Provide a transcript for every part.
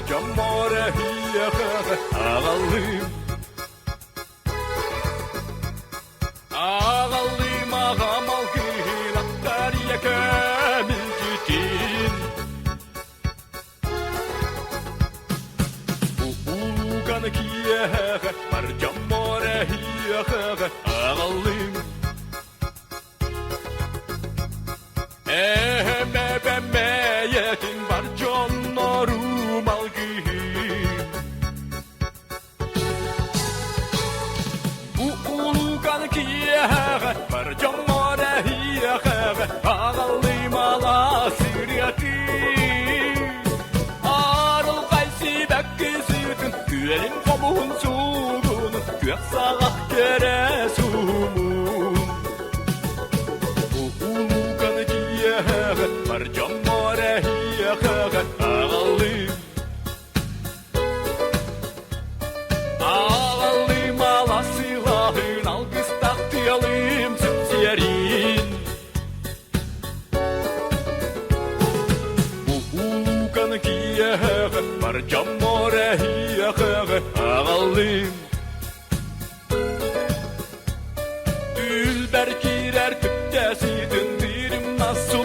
barcam morehiyaga ağalım. Ağalım ağam algın aktarıya kamil gitin. Bu ulugan kiyaga barcam morehiyaga ağalım. Meyetin var canlarım algın. Bu ulugan kiyaga barcam morehiyaga ağalım ala siryatin. Arıl qaysi bekkizidin güelim komuhun suğunu gök sağak keresumun. Barcam morehiyaga ağalım. Ağalım ala silahın al biz tahtiyalım sütyerin. Bu ulugan kiyaga barcam morehiyaga ağalım. Dülber girer tüptesidin dirim nasıl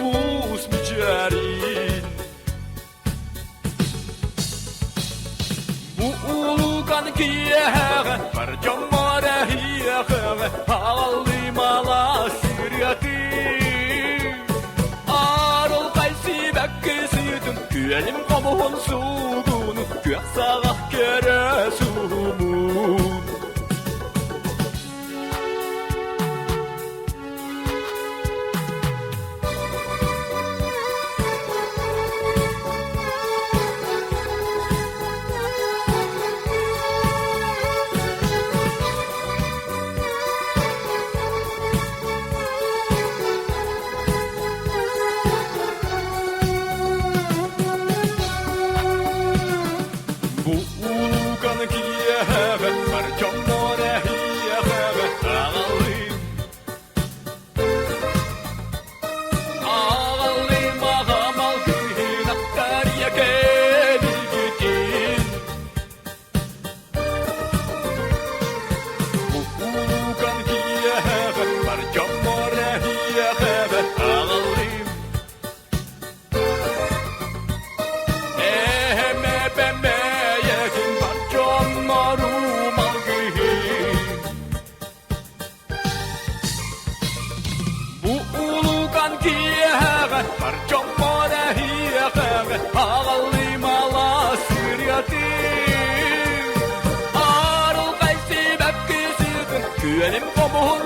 bu ulugan kiyaga barcam morehiyaga ağalım ala siryatin. Arıl qaysi bekkesidin güelim komuhun suğunu gök sağak keresumun. Bu ulugan kiyaga barcam morehiyaga ağalım. Ağalım ağam algın aktarıya kamil gitin. Bu ulugan kiyaga barcam morehiyaga ağalım. Meyetin var canlarım algın. Bu ulugan kiyaga barcam morehiyaga ağalım ala siryatin. Arıl qaysi bekkesidin güelim komuhun